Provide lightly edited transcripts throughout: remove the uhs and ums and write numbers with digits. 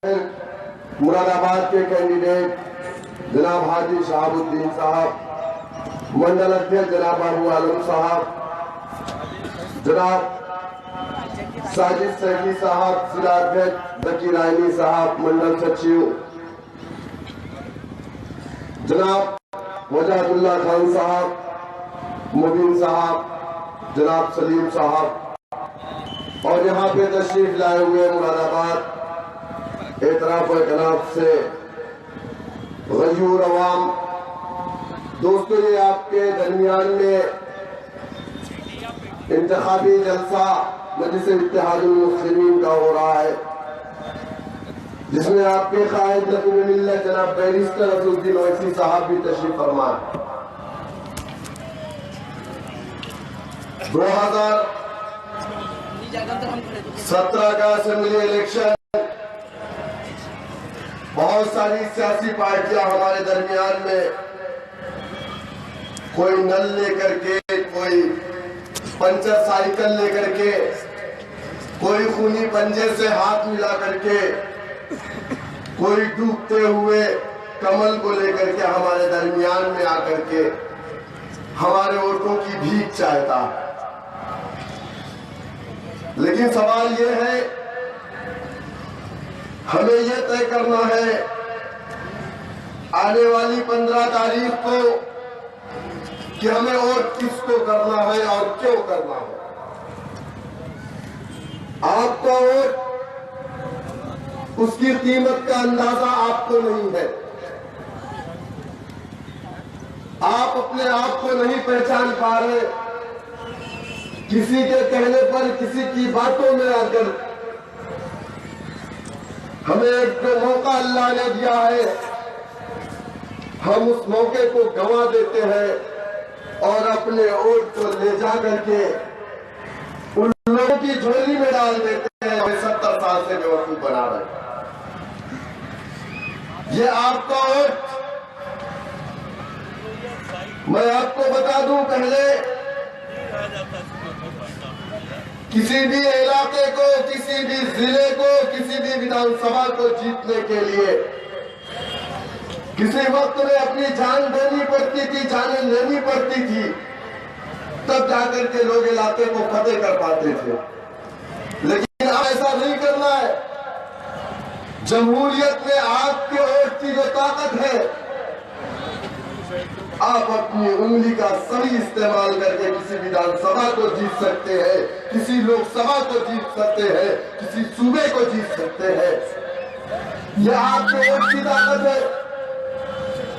मुरादाबाद के कैंडिडेट जनाब हाजी शहाबुद्दीन साहब, मंडल अध्यक्ष जनाब बाबू आलम साहब, जनाब साजिद सैदी साहब, जिलाध्यक्ष जकी रायनी साहब, मंडल सचिव जनाब वजादुल्ला खान साहब, मुबीन साहब, जनाब सलीम साहब और यहाँ पे तशरीफ लाए हुए मुरादाबाद एतराफ कनाफ से गयूर अवाम दोस्तों, ये आपके दरमियान में इंतखाबी जलसा मजलिस इत्तेहादुल मुस्लिमीन का हो रहा है, जिसमें आपके कायद नबी मिल्लत जनाब बैरिस्टर असदुद्दीन ओवैसी साहब भी तशरीफ फरमा। 2017 का असेंबली इलेक्शन, बहुत सारी सियासी पार्टियां हमारे दरमियान में, कोई नल लेकर के, कोई पंचर साइकिल लेकर के, कोई खूनी पंजे से हाथ मिला करके, कोई डूबते हुए कमल को लेकर के हमारे दरमियान में आकर के हमारे वोटों की भीख चाहता है। लेकिन सवाल ये है, हमें ये तय करना है आने वाली 15 तारीख को कि हमें वोट किसको करना है और क्यों करना है। आपका वोट, उसकी कीमत का अंदाजा आपको नहीं है। आप अपने आप को नहीं पहचान पा रहे, किसी के कहने पर, किसी की बातों में आकर हमें एक जो मौका अल्लाह ने दिया है, हम उस मौके को गंवा देते हैं और अपने वोट को ले जा करके उन लोगों की झोली में डाल देते हैं। हमें 70 साल से बेवकूफ बना रहे। ये आपका वोट, मैं आपको बता दूं, पहले किसी भी इलाके को, किसी भी जिले को, किसी भी विधानसभा को जीतने के लिए किसी वक्त में अपनी जान देनी पड़ती थी, जानें लेनी पड़ती थी, तब जाकर के लोग इलाके को फतेह कर पाते थे। लेकिन अब ऐसा नहीं करना है। जमहूरियत में आपके वोट की जो ताकत है, आप अपनी उंगली का सही इस्तेमाल करके किसी विधानसभा को जीत सकते हैं, किसी लोकसभा को जीत सकते हैं, किसी सूबे को जीत सकते हैं। यह आपके वोट की ताकत है।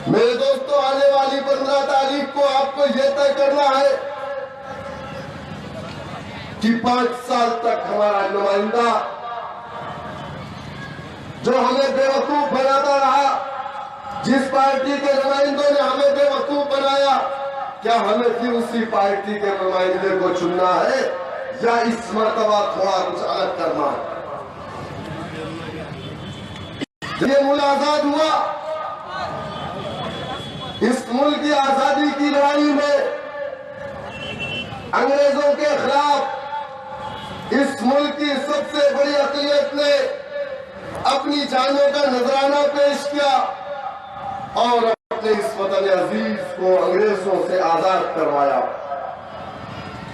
मेरे दोस्तों, आने वाली 15 तारीख को आपको यह तय करना है कि 5 साल तक हमारा नुमाइंदा जो हमें बेवकूफ बनाता रहा, जिस पार्टी के नुमाइंदों ने हमें बेवकूफ बनाया, क्या हमें फिर उसी पार्टी के नुमाइंदे को चुनना है या इस मर्तबा थोड़ा कुछ अलग करना है। ये मुल्क आजाद हुआ, इस मुल्क की आजादी की लड़ाई में अंग्रेजों के खिलाफ इस मुल्क की सबसे बड़ी अक़लियत ने अपनी जानों का नजराना पेश किया और अपने इस वतन अजीज को अंग्रेजों से आजाद करवाया।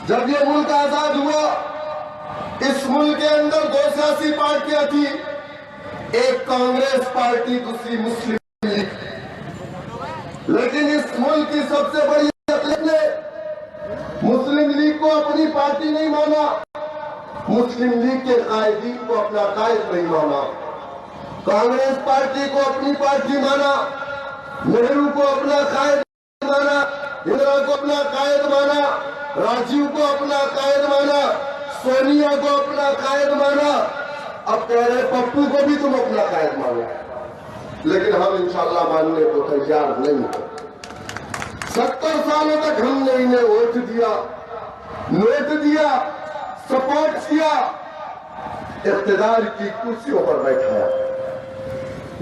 जब ये मुल्क आजाद हुआ, इस मुल्क के अंदर 2 सियासी पार्टियां थी, एक कांग्रेस पार्टी, दूसरी मुस्लिम लीग। लेकिन इस मुल्क की सबसे बड़ी अक़लियत ने मुस्लिम लीग को अपनी पार्टी नहीं माना, मुस्लिम लीग के कायदीन को अपना कायद नहीं माना, कांग्रेस पार्टी को अपनी पार्टी माना, नेहरू को अपना कायद माना, इंदिरा को अपना कायद माना, राजीव को अपना कायद माना, सोनिया को अपना कायद माना। अब कह रहे पप्पू को भी तुम अपना कायद मानो, लेकिन हम इंशाल्लाह मानने को तैयार नहीं है। 70 सालों तक हमने इन्हें वोट दिया, नोट दिया, सपोर्ट किया, इख्तिदार की कुर्सियों पर बैठाया।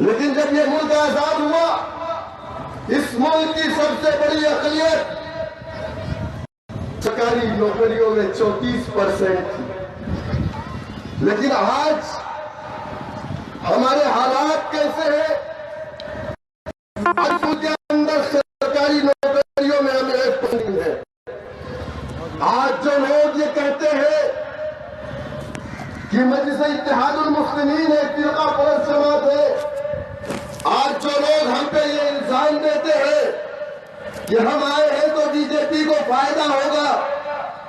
लेकिन जब ये मुल्क आजाद हुआ, इस मुल्क की सबसे बड़ी अक़लियत सरकारी नौकरियों में 34% थी। लेकिन आज हमारे हालात कैसे हैं। आज के अंदर सरकारी नौकरियों में हमें 1% है। आज जो लोग ये कहते हैं कि मजलिस इत्तेहादुल मुस्लिमीन एक फिरका परस्त जमात है, आज जो लोग हम पे ये इल्जाम देते हैं कि हम आए हैं तो बीजेपी को फायदा होगा,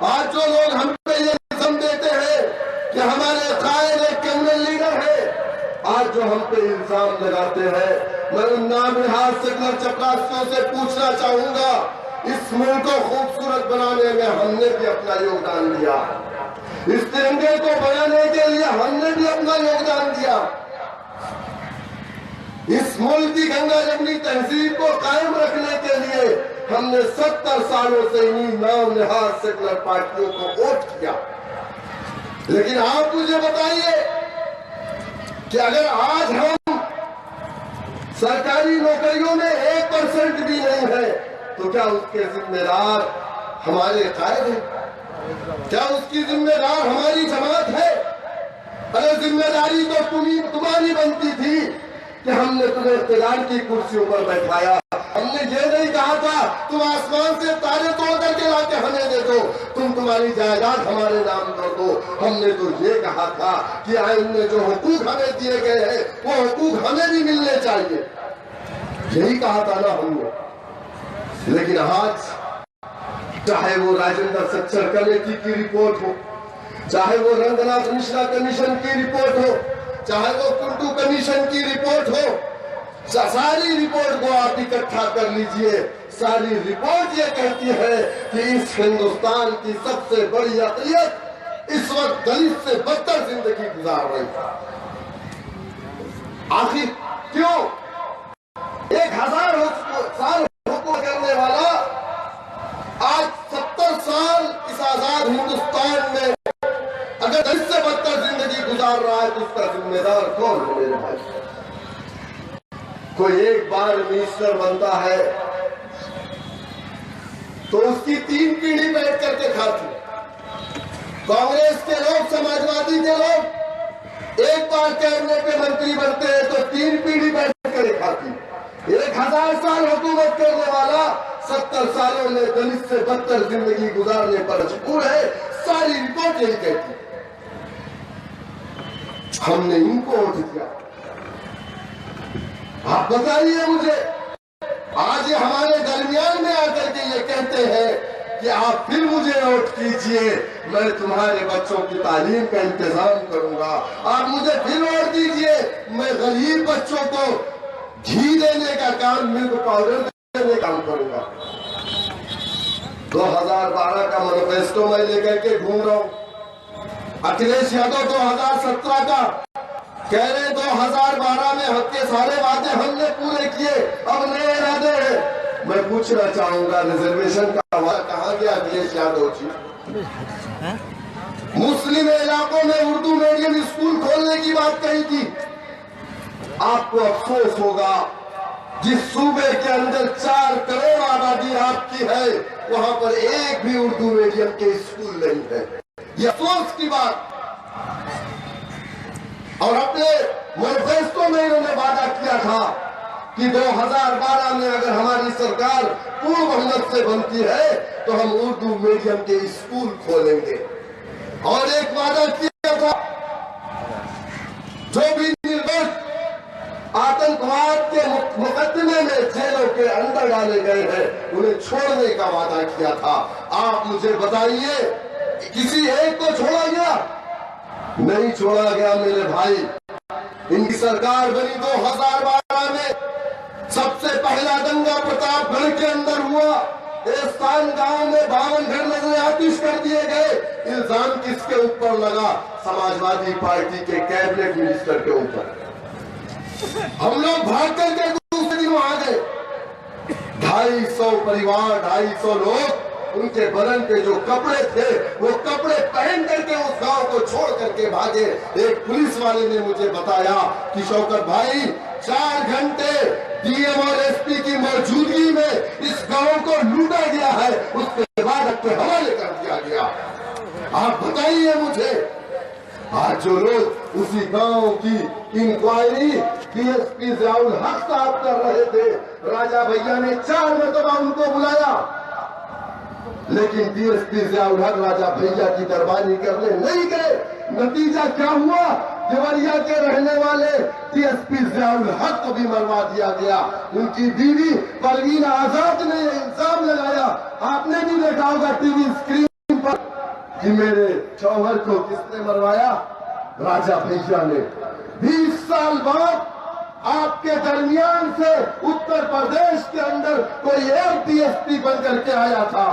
आज जो लोग हम पे ये इल्जाम देते हैं कि हमारे कायद एक क्रिमिनल लीडर है, आज जो हम पे इल्जाम लगाते हैं, मैं उन नामनहार सेकुलर चपरासियों से पूछना चाहूंगा, इस मुल्क को खूबसूरत बनाने में हमने भी अपना योगदान दिया, इस तिरंगे को बनाने के लिए हमने भी अपना योगदान दिया, इस मुल्क की गंगा जमुनी तहजीब को कायम रखने के लिए हमने 70 सालों से इन्हीं नामनहार सेकुलर पार्टियों को वोट किया। लेकिन आप मुझे बताइए कि अगर आज हम सरकारी नौकरियों में 1% भी नहीं है तो क्या उसके जिम्मेदार हमारे कायद हैं? क्या उसकी जिम्मेदार हमारी जमात है? अरे जिम्मेदारी तो तुम्हारी बनती थी कि हमने तुम्हें इख्तियार की कुर्सियों पर बैठाया। हमने ये नहीं कहा था तुम आसमान से तारे तोड़ करके लाके हमें दे दो, तुम्हारी जायदाद हमारे नाम कर दो। हमने तो ये कहा था कि आइन में जो हुकूक हमें दिए गए हैं वो हुकूक हमें भी मिलने चाहिए, यही कहा था ना हमने। लेकिन आज चाहे वो राजेंद्र सच्चर कमेटी की रिपोर्ट हो, चाहे वो रंगनाथ मिश्रा कमीशन की रिपोर्ट हो, चाहे वो कुंडू कमीशन की रिपोर्ट हो, सारी रिपोर्ट को आप इकट्ठा कर लीजिए। सारी रिपोर्ट ये कहती है कि इस हिंदुस्तान की सबसे बड़ी अक़लियत इस वक्त दलित से बदतर जिंदगी गुजार रही है। आखिर क्यों? 1000 साल हुकूमत करने वाला आज 70 साल इस आजाद हिंदुस्तान में अगर दलित से बदतर जिंदगी गुजार रहा है तो उसका जिम्मेदार कौन है मेरे भाई? कोई एक बार मिनिस्टर बनता है तो उसकी 3 पीढ़ी बैठ करके खाती। कांग्रेस के लोग, समाजवादी के लोग एक बार कैबिनेट में मंत्री बनते हैं तो 3 पीढ़ी बैठ कर खाती। 1000 साल हुकूमत करने वाला 70 सालों में दलित से बदतर जिंदगी गुजारने पर मजबूर है। सारी रिपोर्ट यही कहती। हमने इनको वोट दिया। आप बताइए मुझे, आज ये हमारे दरमियान में आकर के ये कहते हैं कि आप फिर मुझे वोट कीजिए, मैं तुम्हारे बच्चों की तालीम का इंतजाम करूंगा। आप मुझे फिर वोट दीजिए, मैं गरीब बच्चों को घी देने का काम, मिल्क पाउडर देने का काम करूंगा। 2012 का मैनिफेस्टो मैं लेकर के घूम रहा हूं। अखिलेश यादव 2017 का कह रहे 2012 में हक के सारे वादे हमने पूरे किए, अब नए इरादे हैं। मैं पूछना चाहूंगा, रिजर्वेशन का वादा कहां गया अखिलेश यादव जी? मुस्लिम इलाकों में उर्दू मीडियम स्कूल खोलने की बात कही थी। आपको अफसोस होगा, जिस सूबे के अंदर 4 करोड़ आबादी आपकी है वहां पर एक भी उर्दू मीडियम के स्कूल नहीं है। यह अफसोस की बात। और अपने मैनिफेस्टो में इन्होंने वादा किया था कि 2012 में अगर हमारी सरकार पूर्ण बहुमत से बनती है तो हम उर्दू मीडियम के स्कूल खोलेंगे। और एक वादा किया था, जो भी निर्दोष आतंकवाद के मुकदमे में जेलों के अंदर डाले गए हैं उन्हें छोड़ने का वादा किया था। आप मुझे बताइए, किसी एक को छोड़ा गया? नहीं छोड़ा गया मेरे भाई। इनकी सरकार बनी 2012 में। सबसे पहला दंगा प्रतापगढ़ के अंदर हुआ। एस्तान गांव में 52 घर नजर आतिश कर दिए गए। इल्जाम किसके ऊपर लगा? समाजवादी पार्टी के कैबिनेट मिनिस्टर के ऊपर। हम लोग भाग करके दूसरे दिन वहां गए। 250 परिवार, 250 लोग, उनके बदन पे जो कपड़े थे वो कपड़े पहन करके उस गांव को छोड़ करके भागे। एक पुलिस वाले ने मुझे बताया कि शौकत भाई 4 घंटे डीएम और एसपी की मौजूदगी में इस गांव को लूटा गया है, उसके बाद अपने हवाले कर दिया गया। आप बताइए मुझे, आज जो लोग उसी गांव की इंक्वायरी डीएसपी जियाउल हक साहब कर रहे थे, राजा भैया ने 4 मरतबा उनको बुलाया, लेकिन डीएसपी जियाउल हक राजा भैया की दरबारी करने नहीं गए। नतीजा क्या हुआ? देवरिया के रहने वाले डीएसपी जियाउल हक को भी मरवा दिया गया। उनकी बीवी परवीन आजाद ने इल्जाम लगाया, आपने भी देखा होगा टीवी स्क्रीन पर, कि मेरे शौहर को किसने मरवाया? राजा भैया ने। 20 साल बाद आपके दरमियान से उत्तर प्रदेश के अंदर कोई एक डीएसपी बन करके आया था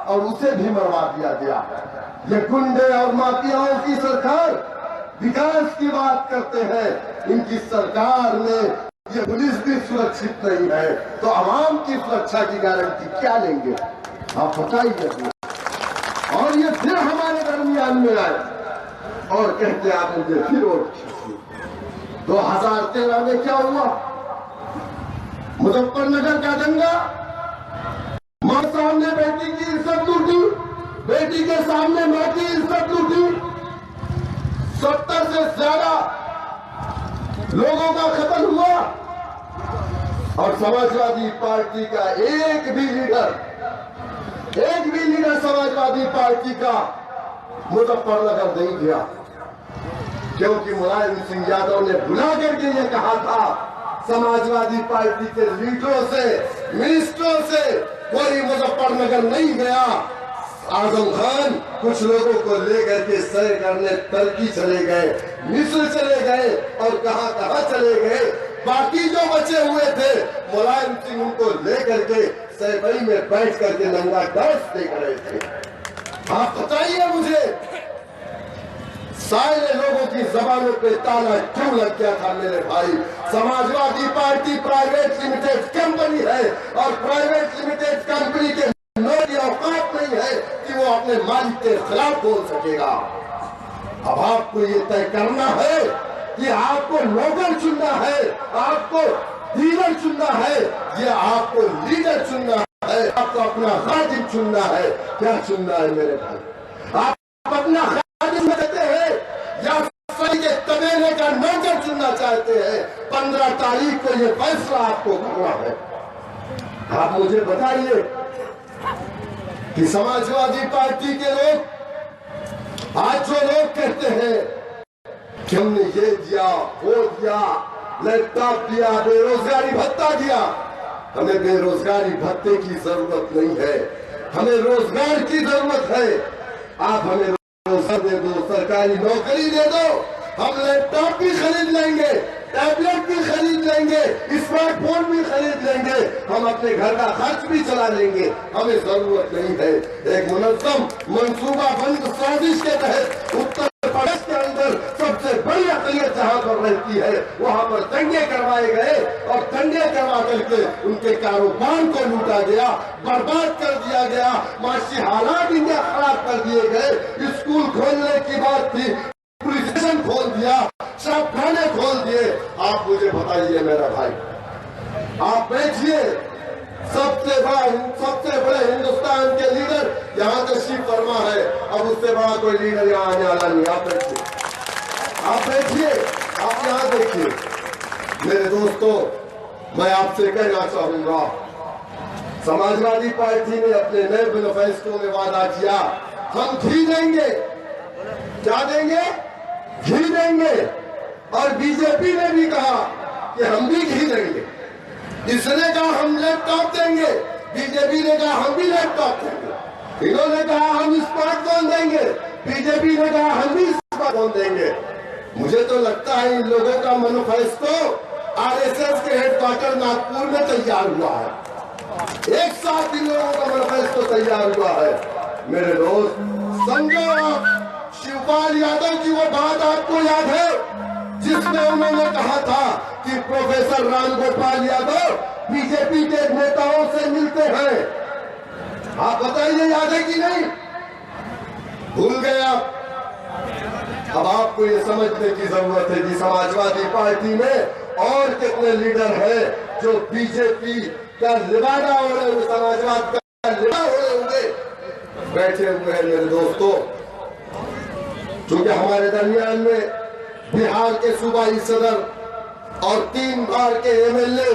और उसे भी मरवा दिया गया। ये गुंडे और माफियाओं की सरकार विकास की बात करते हैं, इनकी सरकार में ये पुलिस भी सुरक्षित नहीं है, तो आवाम की सुरक्षा की गारंटी क्या लेंगे? आप बताइए। और ये फिर हमारे दरमियान में आए और कहते आप मुझे फिर वोट खींचिए। 2013 में क्या हुआ? मुजफ्फरनगर का दंगा, मां सामने बेटी की इज्जत लूटी, बेटी के सामने मां की इज्जत लूटी, 70 से ज्यादा लोगों का कत्ल हुआ और समाजवादी पार्टी का एक भी लीडर समाजवादी पार्टी का मुजफ्फरनगर नहीं गया, क्योंकि मुलायम सिंह यादव ने बुला करके ये कहा था समाजवादी पार्टी के लीडरों से, मिनिस्टरों से कोई मुजफ्फरनगर नहीं गया। आजम खान कुछ लोगों को लेकर के सैर करने टर्की चले गए, मिस्र चले गए और कहां कहां चले गए। बाकी जो बचे हुए थे मुलायम सिंह उनको लेकर के सैबई में बैठ करके नंगा डांस देख रहे थे। आप बताइए मुझे, सारे लोगों की जबानों पे ताला क्यों लग गया था मेरे भाई? Samajwadi party private limited company है और प्राइवेट लिमिटेड कंपनी के नौकरी औकात नहीं है कि वो अपने मालिक के खिलाफ बोल सकेगा। अब आपको ये तय करना है कि आपको नौकर चुनना है, आपको डीलर चुनना है, ये आपको लीडर चुनना है, आपको अपना खादिम चुनना है। क्या चुनना है मेरे भाई? आप अपना खादिम कहते हैं या सही के तबेले का नौकर चुनना चाहते हैं? 15 तारीख को ये फैसला आपको करना है। आप मुझे बताइए कि समाजवादी पार्टी के लोग, आज जो लोग कहते हैं कि हमने ये दिया, वो दिया, लैपटॉप दिया, बेरोजगारी भत्ता दिया, हमें बेरोजगारी भत्ते की जरूरत नहीं है, हमें रोजगार की जरूरत है। आप हमें रोजगार दे दो, सरकारी नौकरी दे दो, हम लैपटॉप भी खरीद लेंगे, टैबलेट भी खरीद लेंगे, स्मार्टफोन भी खरीद लेंगे, हम अपने घर का खर्च भी चला लेंगे। हमें जरूरत नहीं है एक मुनज़्ज़म मंसूबाबंद साजिश के तहत उत्तर प्रदेश के अंदर सबसे बड़ी अक़लियत जहां पर रहती है वहां पर दंगे करवाए गए और दंगे करवा करके उनके कारोबार को लूटा गया, बर्बाद कर दिया गया, माशी हालात इनके खराब कर दिए गए। स्कूल खोलने की बात थी, पुलिस स्टेशन खोल दिया, शराब खाने खोल दिए। आप मुझे बताइए मेरा भाई, आप बैठिए, सबसे बड़े हिंदुस्तान के लीडर यहाँ तशरीफ फरमा है, अब उससे बड़ा कोई लीडर यहाँ आने वाला नहीं। आप बैठिए, आप बैठिए, आप यहाँ देखिए। मेरे दोस्तों, मैं आपसे कहना चाहूंगा, समाजवादी पार्टी ने अपने नए मैनिफेस्टो में वादा किया हम घी देंगे। क्या देंगे? घी देंगे। और बीजेपी ने भी कहा कि हम भी घी देंगे। इसने कहा हम लैपटॉप देंगे, बीजेपी ने कहा हम भी लैपटॉप देंगे। इन्होंने कहा हम स्मार्टफोन देंगे, बीजेपी ने कहा हम भी स्मार्टफोन देंगे। मुझे तो लगता है इन लोगों का मैनिफेस्टो आरएसएस के हेडक्वार्टर नागपुर में तैयार हुआ है। एक साथ इन लोगों का मैनिफेस्टो तैयार हुआ है। मेरे दोस्त, समझो, शिवपाल यादव की वो बात आपको याद है जिसमें उन्होंने कहा था कि प्रोफेसर राम गोपाल यादव बीजेपी के नेताओं से मिलते हैं? आप बताइए, याद है कि नहीं? भूल गए आप? अब आपको ये समझने की जरूरत है कि समाजवादी पार्टी में और कितने लीडर हैं जो बीजेपी का लिबादा हो रहे हुए, समाजवाद का लिबादा हो रहे हुए बैठे हुए हैं। मेरे दोस्तों, क्योंकि हमारे दरमियान में बिहार के सूबाई सदर और 3 बार के एमएलए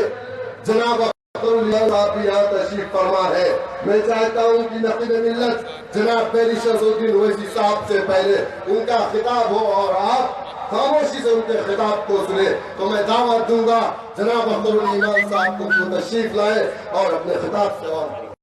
जनाब आप यहाँ तशरीफ फरमा है। मैं चाहता हूँ कि नकीब मिल्लत जनाब बैरिस्टर अज़हरुद्दीन ओवैसी साहब से पहले उनका खिताब हो और आप खामोशी से उनके खिताब को सुने। तो मैं दावत दूंगा जनाब अख्तरुल ईमान साहब को तशरीफ लाए और अपने खिताब से